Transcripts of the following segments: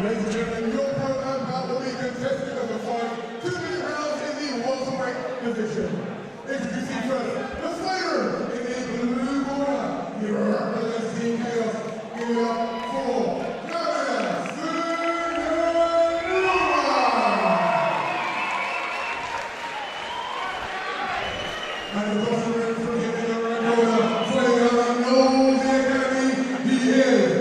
Ladies and gentlemen, your program bout will be contested as a fight 2 minute rounds in the welterweight division. Introducing first, the fighter in the blue corner. He represents Team Chaos. Give it up for Gvidas. And across the ring from him in the red corner, fighting out of the Academy, he is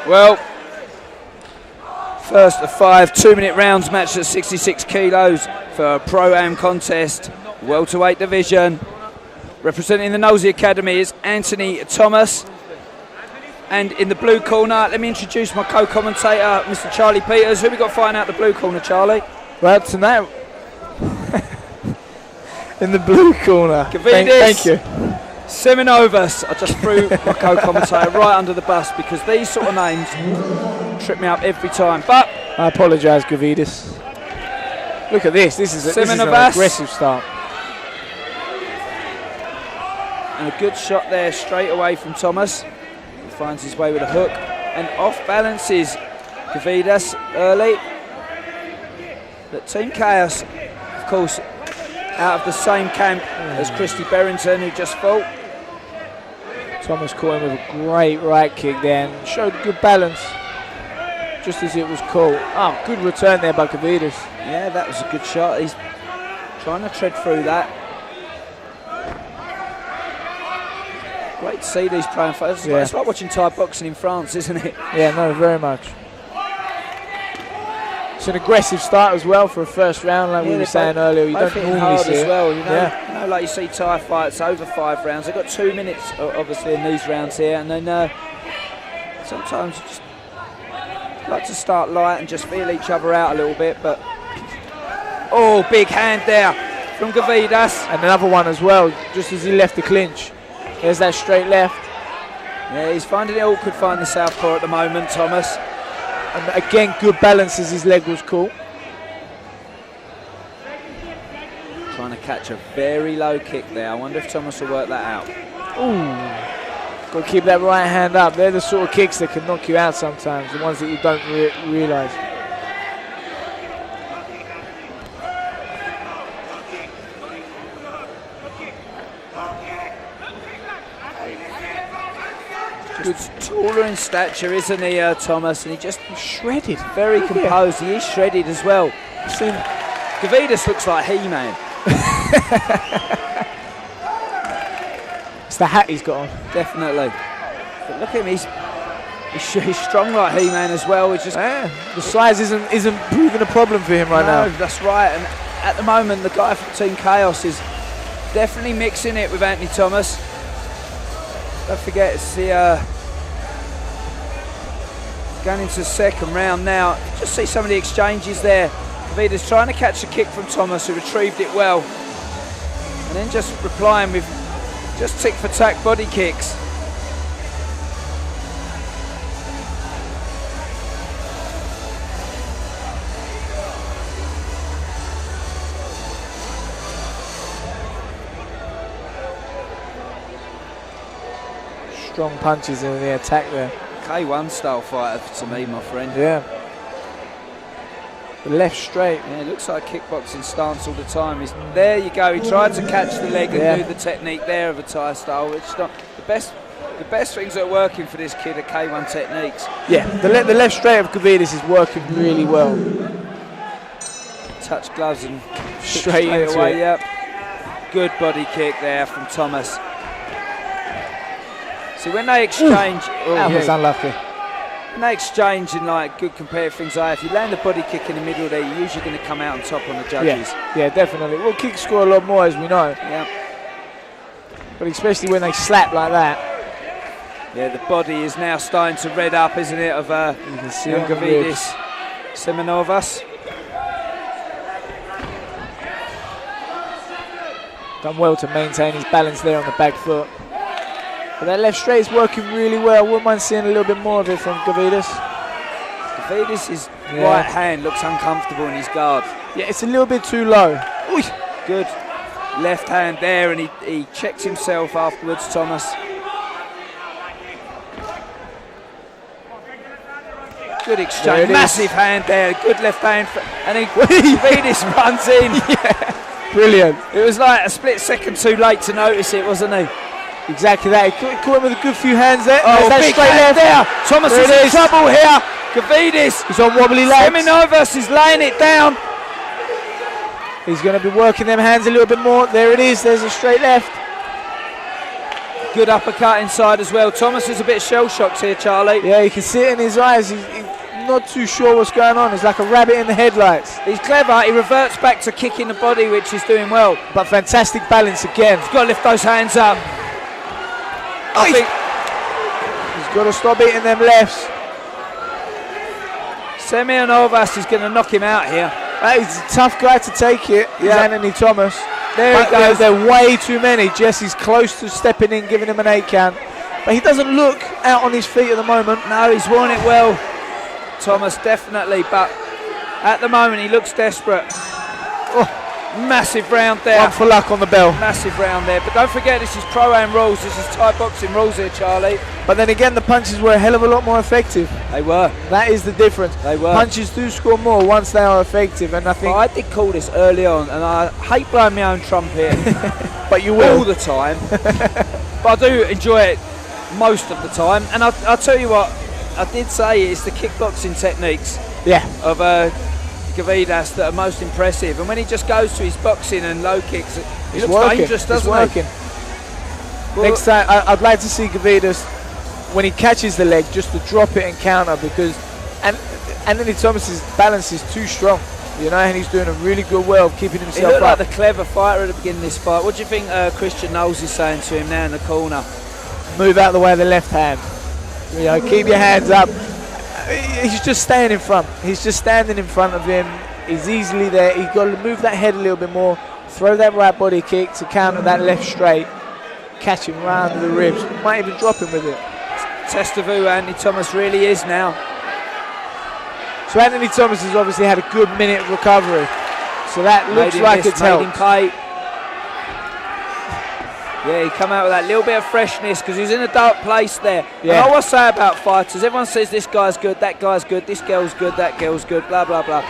Well, first of 5 2-minute rounds matched at 66 kilos for a Pro-Am contest, welterweight division. Representing the Nosey Academy is Anthony Thomas. And in the blue corner, let me introduce my co-commentator, Mr. Charlie Peters. Who we got fighting out the blue corner, Charlie? Well, tonight, in the blue corner. Gvidas. Thank you. SEMIONOVAS. I just threw my co-commentator right under the bus because these sort of names trip me up every time. But I apologise, Gvidas. Look at this. This is an aggressive start. And a good shot there straight away from Thomas. He finds his way with a hook and off balances Gvidas early. But Team Chaos, of course, out of the same camp as Christy Berrington, who just fought. Thomas caught him with a great right kick there and showed good balance, just as it was called. Oh, good return there by Gvidas. Yeah, that was a good shot. He's trying to tread through that. Great to see these playing fighters. Yeah. It's like watching Thai boxing in France, isn't it? Yeah, no, very much. It's an aggressive start as well for a first round, like we were saying earlier. You don't normally see as it. well, you know? You know, like you see Thai fights over 5 rounds. They've got 2 minutes, obviously, in these rounds here, and then sometimes you just like to start light and just feel each other out a little bit. But oh, big hand there from Gvidas, and another one as well, just as he left the clinch. There's that straight left. Yeah, he's finding it awkward finding the southpaw at the moment, Thomas. And again, good balance as his leg was caught. Trying to catch a very low kick there. I wonder if Thomas will work that out. Ooh. Got to keep that right hand up. They're the sort of kicks that can knock you out sometimes, the ones that you don't realise. Good, taller in stature, isn't he, Thomas? And he just shredded. Very composed. He is shredded as well. Gvidas looks like He-Man. It's the hat he's got on. Definitely. But look at him. He's strong like He-Man as well. He's just the size isn't proving a problem for him right now. That's right. And at the moment, the guy from Team Chaos is definitely mixing it with Anthony Thomas. Don't forget, it's the going into the second round now. Just see some of the exchanges there. Gvidas trying to catch a kick from Thomas, who retrieved it well, and then just replying with just tick for tack body kicks. Strong punches in the attack there. K1 style fighter to me, my friend. Yeah. The left straight. Yeah, it looks like a kickboxing stance all the time. There you go. He tried to catch the leg and do the technique there of a Thai style, which is not the best. The best things that are working for this kid are K1 techniques. Yeah, the left straight of Gvidas is working really well. Touch gloves and straight away. it. Yep. Good body kick there from Thomas. See, when they exchange, that was unlucky. When they exchange in like good competitive things, if you land a body kick in the middle there, you're usually going to come out on top on the judges. Yeah, definitely. Well, kicks score a lot more, as we know. Yeah. But especially when they slap like that. Yeah, the body is now starting to red up, isn't it, of Gvidas, SEMIONOVAS. Done well to maintain his balance there on the back foot. But that left straight is working really well. Wouldn't mind seeing a little bit more of it from Gvidas. Gvidas' right hand looks uncomfortable in his guard. Yeah, it's a little bit too low. Ooh, good. left hand there, and he checks himself afterwards, Thomas. Good exchange, massive hand there, good left hand, and then Gvidas runs in. Yeah, brilliant. It was like a split second too late to notice it, wasn't he? Exactly that. He caught him with a good few hands there. Oh, big hand there. Thomas is in trouble here. Gvidas, he's on wobbly legs. SEMIONOVAS is laying it down. He's going to be working them hands a little bit more. There it is. There's a straight left. Good uppercut inside as well. Thomas is a bit shell-shocked here, Charlie. Yeah, you can see it in his eyes. He's not too sure what's going on. It's like a rabbit in the headlights. He's clever. He reverts back to kicking the body, which is doing well. But fantastic balance again. He's got to lift those hands up. I think he's got to stop eating them lefts. SEMIONOVAS is going to knock him out here. He's a tough guy to take it. He's Anthony Thomas. There he goes. There are way too many. Jesse's close to stepping in, giving him an 8 count. But he doesn't look out on his feet at the moment. No, he's worn it well, Thomas, definitely. But at the moment, he looks desperate. Oh, massive round there. One for luck on the bell. Massive round there. But don't forget, this is Pro-Am rules. This is Thai boxing rules here, Charlie. But then again, the punches were a hell of a lot more effective. They were. That is the difference. They were. Punches do score more once they are effective, and I think... I did call this early on, and I hate blowing my own trumpet. But you will. All the time. But I do enjoy it most of the time. And I'll tell you what, I did say it's the kickboxing techniques of Gvidas that are most impressive. And when he just goes to his boxing and low kicks, he looks dangerous, doesn't he? Well, next time, I'd like to see Gvidas, when he catches the leg, just to drop it and counter, because Anthony Thomas's balance is too strong, you know, and he's doing a really good way of keeping himself up. He looked like the clever fighter at the beginning of this fight. What do you think Christian Knowles is saying to him now in the corner? Move out of the way of the left hand. You know, keep your hands up. He's just staying in front. He's just standing in front of him. He's easily there. He's got to move that head a little bit more. Throw that right body kick to counter that left straight. Catch him round the ribs. Might even drop him with it. Test of who Anthony Thomas really is now. So Anthony Thomas has obviously had a good minute of recovery. So that looks like it's helped. Yeah, he come out with that little bit of freshness because he's in a dark place there. Yeah. And I always say about fighters, everyone says this guy's good, that guy's good, this girl's good, that girl's good, blah, blah, blah.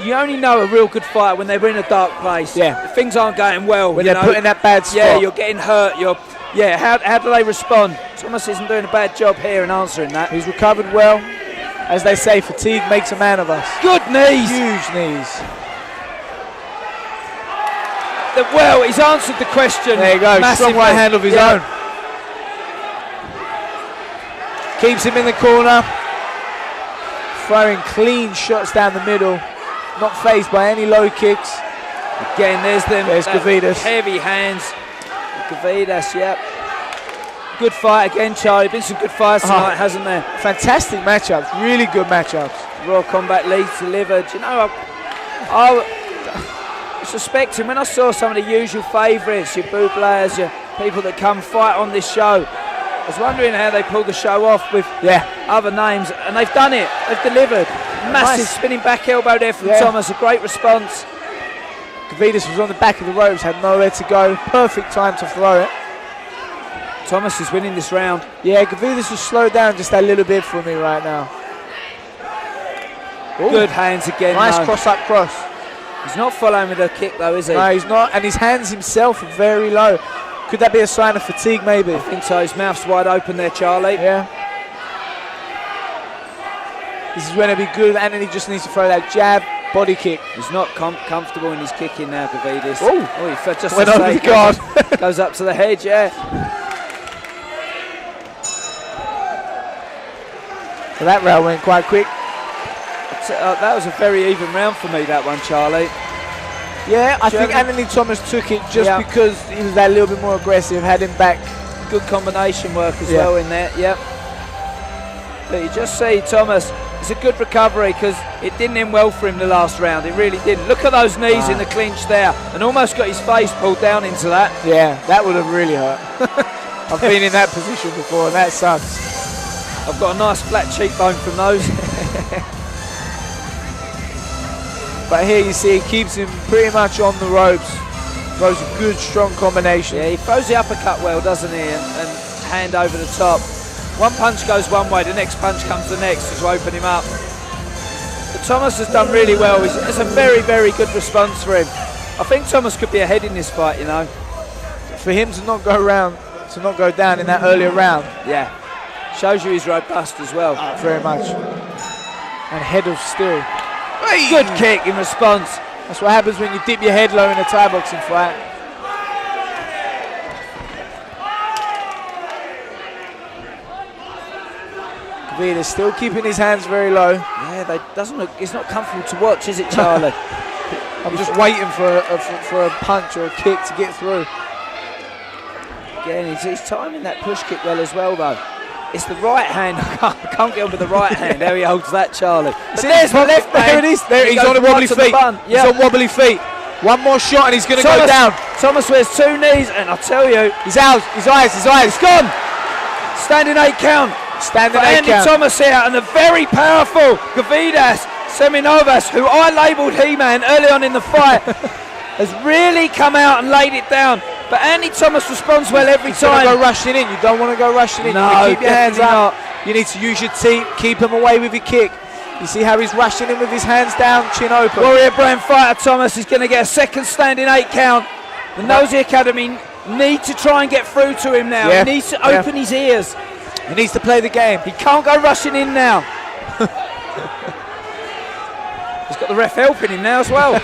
You only know a real good fighter when they're in a dark place. Yeah. Things aren't going well. When they're put in that bad spot. Yeah, you're getting hurt. How do they respond? Thomas isn't doing a bad job here in answering that. He's recovered well. As they say, fatigue makes a man of us. Good knees. Huge knees. Well, he's answered the question. There you go, strong right hand of his own. Keeps him in the corner. Throwing clean shots down the middle. Not phased by any low kicks. Again, there's Gvidas. Heavy hands. Gvidas, yep. Good fight again, Charlie. Been some good fights tonight, hasn't there? Fantastic matchups. Really good matchups. Raw Combat League delivered. You know, I suspecting when I saw some of the usual favourites, your Bublas, your people that come fight on this show, I was wondering how they pulled the show off with other names, and they've done it. They've delivered. Massive spinning back elbow there from Thomas. A great response. Gvidas was on the back of the ropes, had nowhere to go. Perfect time to throw it. Thomas is winning this round. Yeah, Gvidas has slowed down just a little bit for me right now. Ooh. Good hands again. Nice cross-up cross. He's not following with a kick though, is he? No, he's not. And his hands himself are very low. Could that be a sign of fatigue, maybe? I think so. His mouth's wide open there, Charlie. Yeah. This is when it'd be good. Anthony just needs to throw that jab, body kick. He's not comfortable in his kicking now, Gvidas. Oh, he just went over the guard. Goes up to the head, yeah. Well, that round went quite quick. That was a very even round for me, that one, Charlie. Yeah, I think Anthony Thomas took it just because he was that little bit more aggressive, had him back. Good combination work as well in there, But you just see Thomas, it's a good recovery because it didn't end well for him the last round. It really didn't. Look at those knees in the clinch there, and almost got his face pulled down into that. Yeah, that would have really hurt. I've been in that position before, and that sucks. I've got a nice flat cheekbone from those. But here you see it keeps him pretty much on the ropes Throws a good, strong combination. Yeah, he throws the uppercut well, doesn't he? And hand over the top. One punch goes one way, the next punch comes the next to open him up. But Thomas has done really well. It's a very, very good response for him. I think Thomas could be ahead in this fight, you know. For him to not go down in that earlier round. Yeah. Shows you he's robust as well. Very much. And head of steel. Good kick in response. That's what happens when you dip your head low in a Thai boxing fight. Gvidas still keeping his hands very low. Yeah, doesn't look. It's not comfortable to watch, is it, Charlie? I'm just waiting for a punch or a kick to get through. Again, he's timing that push kick well as well, though. It's the right hand. I can't get on with the right hand. There he holds that, Charlie. But there's the left hand. There it is. There he's on the wobbly feet. He's on wobbly feet. One more shot and he's going to go down. Thomas wears 2 knees, and I tell you, he's out. His eyes. He's gone. Standing 8 count. Standing 8 Andy count. Thomas here, and the very powerful Gvidas SEMIONOVAS, who I labelled He-Man early on in the fight, has really come out and laid it down. But Andy Thomas responds well every time. Go rushing in. You don't want to go rushing in. No, you need to keep your hands up. You need to use your teeth. Keep him away with your kick. You see how he's rushing in with his hands down, chin open. Warrior brand fighter Thomas is going to get a second standing 8 count. The Nosey Academy need to try and get through to him now. Yeah. He needs to open his ears. He needs to play the game. He can't go rushing in now. He's got the ref helping him now as well.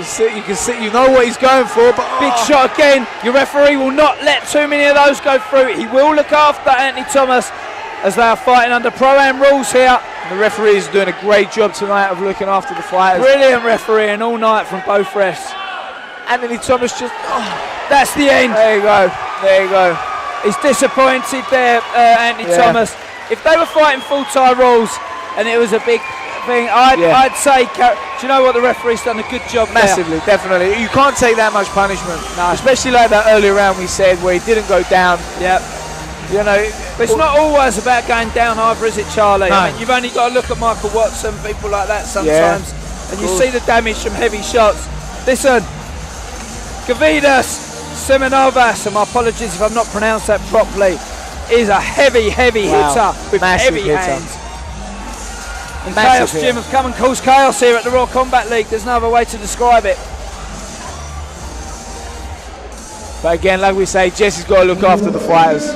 You can see, you know what he's going for, but big shot again. Your referee will not let too many of those go through. He will look after Anthony Thomas as they are fighting under Pro-Am rules here. The referee is doing a great job tonight of looking after the fighters. Brilliant refereeing all night from both refs. Anthony Thomas just... that's the end. There you go. There you go. He's disappointed there, Anthony Thomas. If they were fighting full Thai rules and it was a big thing, I'd say, do you know what, the referee's done a good job massively, there. Definitely. You can't take that much punishment. No. Especially like that earlier round we said where he didn't go down. Yep. You know, but it's not always about going down either, is it, Charlie? No. I mean, you've only got to look at Michael Watson, people like that sometimes, and you see the damage from heavy shots. Listen, Gvidas SEMIONOVAS, and my apologies if I've not pronounced that properly, is a heavy hitter with heavy hands. And Chaos Gym have come and caused chaos here at the Raw Combat League. There's no other way to describe it. But again, like we say, Jesse's got to look after the fighters.